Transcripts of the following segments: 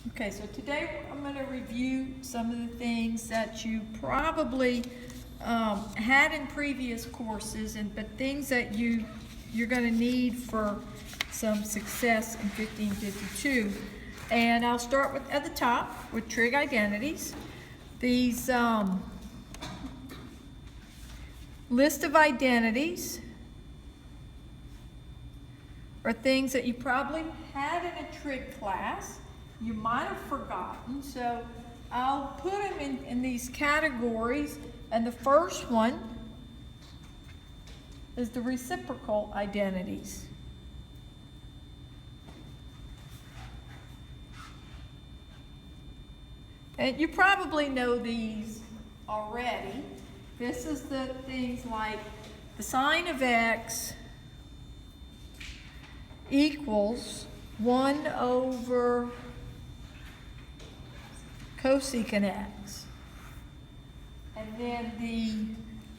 Okay, so today I'm going to review some of the things that you probably had in previous courses, but things that you're going to need for some success in 1552. And I'll start with at the top with trig identities. These list of identities are things that you probably had in a trig class. You might have forgotten, so I'll put them in these categories, and the first one is the reciprocal identities. And you probably know these already. This is the things like the sine of x equals 1 over cosecant x. And then the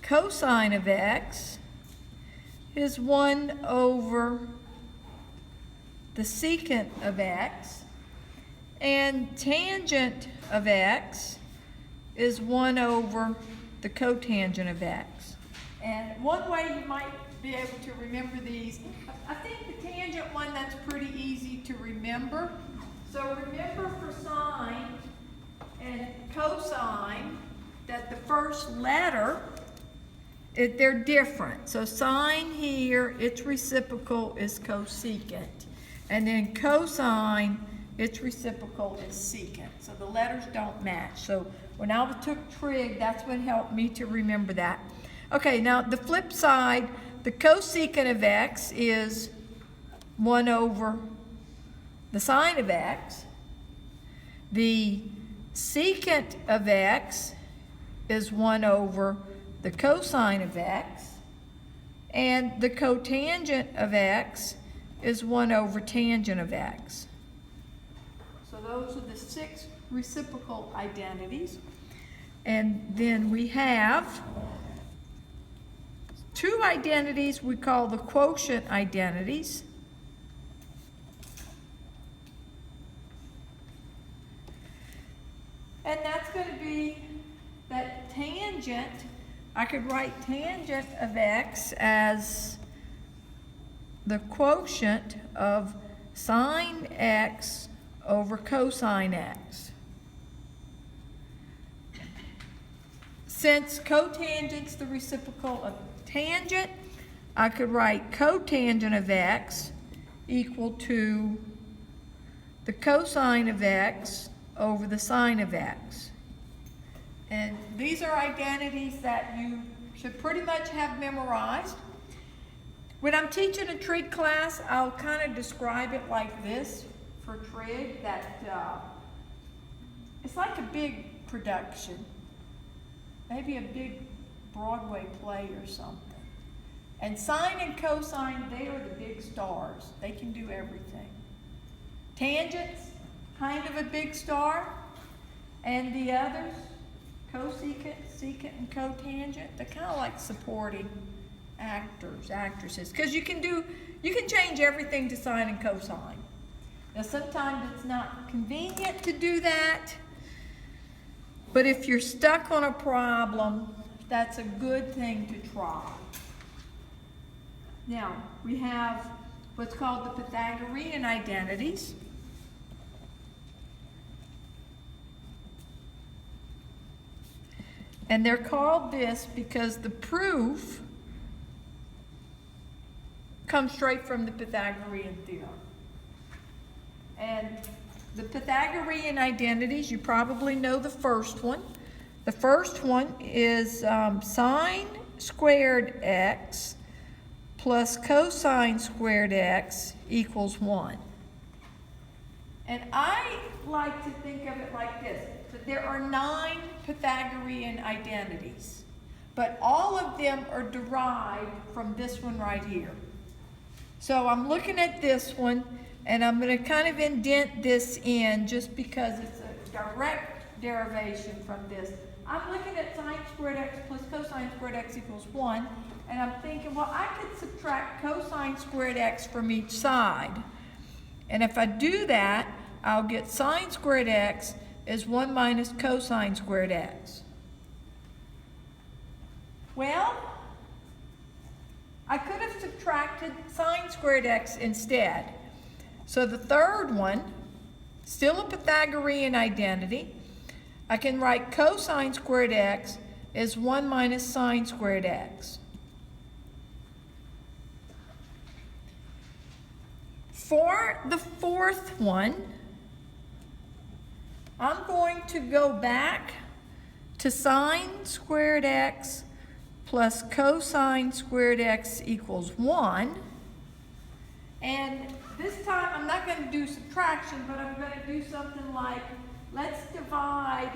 cosine of x is 1 over the secant of x. And tangent of x is 1 over the cotangent of x. And one way you might be able to remember these, I think the tangent one, that's pretty easy to remember. So remember for sine and cosine that the first letter, they're different. So sine here, its reciprocal is cosecant. And then cosine, its reciprocal is secant. So the letters don't match. So when I took trig, that's what helped me to remember that. Okay, now the flip side, the cosecant of x is 1 over the sine of x. The secant of x is 1 over the cosine of x. And the cotangent of x is 1 over tangent of x. So those are the 6 reciprocal identities. And then we have 2 identities we call the quotient identities. And that's going to be that tangent. I could write tangent of x as the quotient of sine x over cosine x. Since cotangent's the reciprocal of tangent, I could write cotangent of x equal to the cosine of x over the sine of x. And these are identities that you should pretty much have memorized. When I'm teaching a trig class, I'll kind of describe it like this for trig, that it's like a big production, maybe a big Broadway play or something. And sine and cosine, they are the big stars. They can do everything. Tangents, kind of a big star. And the others, cosecant, secant, and cotangent, they're kind of like supporting actors, actresses. Because you can change everything to sine and cosine. Now sometimes it's not convenient to do that, but if you're stuck on a problem, that's a good thing to try. Now, we have what's called the Pythagorean identities. And they're called this because the proof comes straight from the Pythagorean theorem. And the Pythagorean identities, you probably know the first one. The first one is sine squared x plus cosine squared x equals 1. And I like to think of it like this. That there are 9 Pythagorean identities, but all of them are derived from this one right here. So I'm looking at this one, and I'm going to kind of indent this in just because it's a direct derivation from this. I'm looking at sine squared x plus cosine squared x equals 1, and I'm thinking, well, I could subtract cosine squared x from each side. And if I do that, I'll get sine squared x is 1 minus cosine squared x. Well, I could have subtracted sine squared x instead. So the third one, still a Pythagorean identity, I can write cosine squared x is 1 minus sine squared x. For the fourth one, I'm going to go back to sine squared x plus cosine squared x equals 1. And this time I'm not going to do subtraction, but I'm going to do something like, let's divide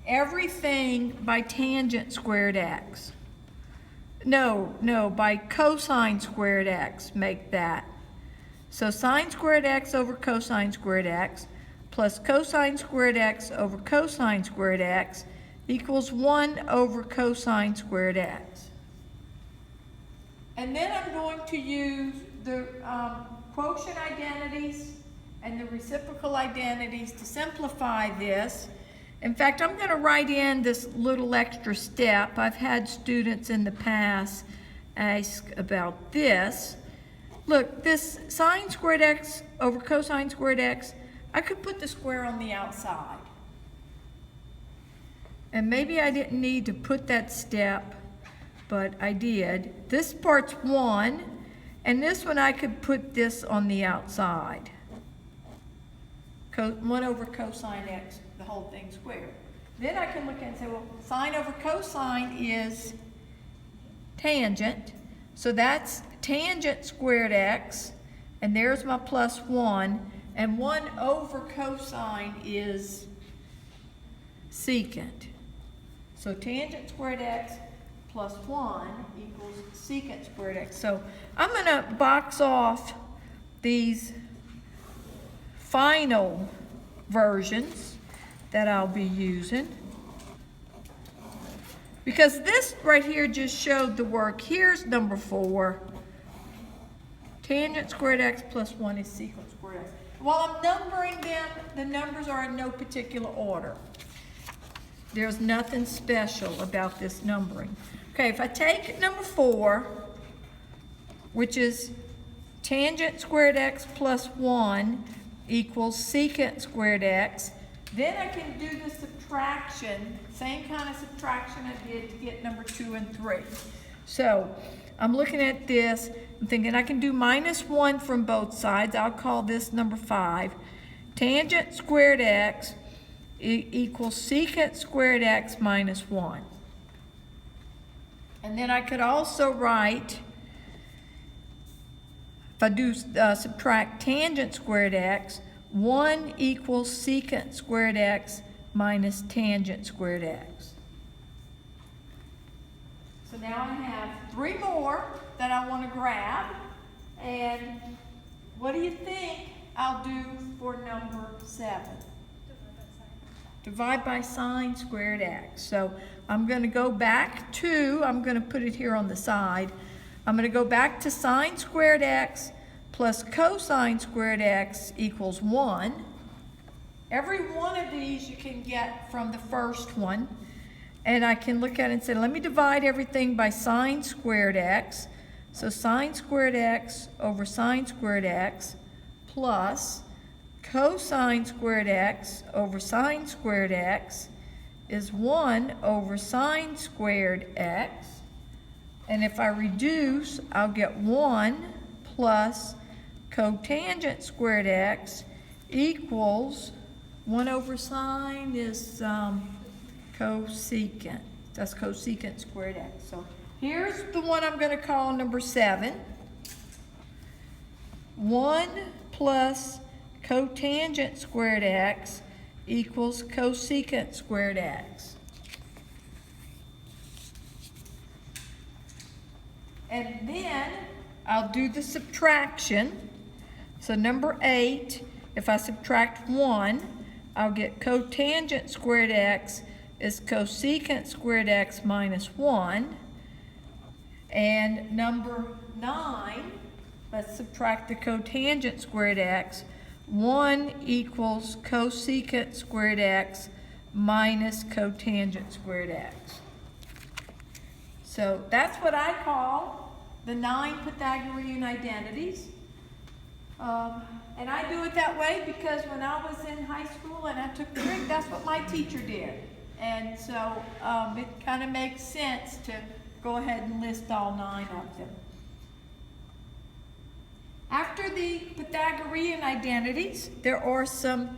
everything by tangent squared x. No, by cosine squared x, make that. So sine squared x over cosine squared x plus cosine squared x over cosine squared x equals 1 over cosine squared x. And then I'm going to use the quotient identities and the reciprocal identities to simplify this. In fact, I'm going to write in this little extra step. I've had students in the past ask about this. Look, this sine squared x over cosine squared x, I could put the square on the outside. And maybe I didn't need to put that step, but I did. This part's 1, and this one I could put this on the outside. 1 over cosine x, the whole thing squared. Then I can look at it and say, well, sine over cosine is tangent. So that's tangent squared x, and there's my plus 1, and 1 over cosine is secant. So tangent squared x plus 1 equals secant squared x. So I'm going to box off these final versions that I'll be using, because this right here just showed the work. Here's number 4. Tangent squared x plus 1 is secant squared x. While I'm numbering them, the numbers are in no particular order. There's nothing special about this numbering. Okay, if I take number 4, which is tangent squared x plus 1 equals secant squared x, then I can do the subtraction, same kind of subtraction I did to get number 2 and 3. So I'm looking at this, I'm thinking I can do minus 1 from both sides. I'll call this number 5. Tangent squared x equals secant squared x minus 1. And then I could also write, if I do subtract tangent squared x, 1 equals secant squared x minus tangent squared x. So now I have 3 more that I want to grab. And what do you think I'll do for number 7? Divide by sine squared x. So I'm going to go back to, I'm going to put it here on the side. I'm going to go back to sine squared x plus cosine squared x equals 1. Every one of these you can get from the first one. And I can look at it and say, let me divide everything by sine squared x. So sine squared x over sine squared x plus cosine squared x over sine squared x is 1 over sine squared x. And if I reduce, I'll get 1 plus cotangent squared x equals 1 over sine is cosecant. That's cosecant squared x. So here's the one I'm going to call number 7. 1 plus cotangent squared x equals cosecant squared x. And then I'll do the subtraction. So number 8, if I subtract 1, I'll get cotangent squared x is cosecant squared x minus 1. And number 9, let's subtract the cotangent squared x. 1 equals cosecant squared x minus cotangent squared x. So that's what I call the 9 Pythagorean identities. And I do it that way because when I was in high school and I took trig, that's what my teacher did. And so it kind of makes sense to go ahead and list all 9 of them. After the Pythagorean identities, there are some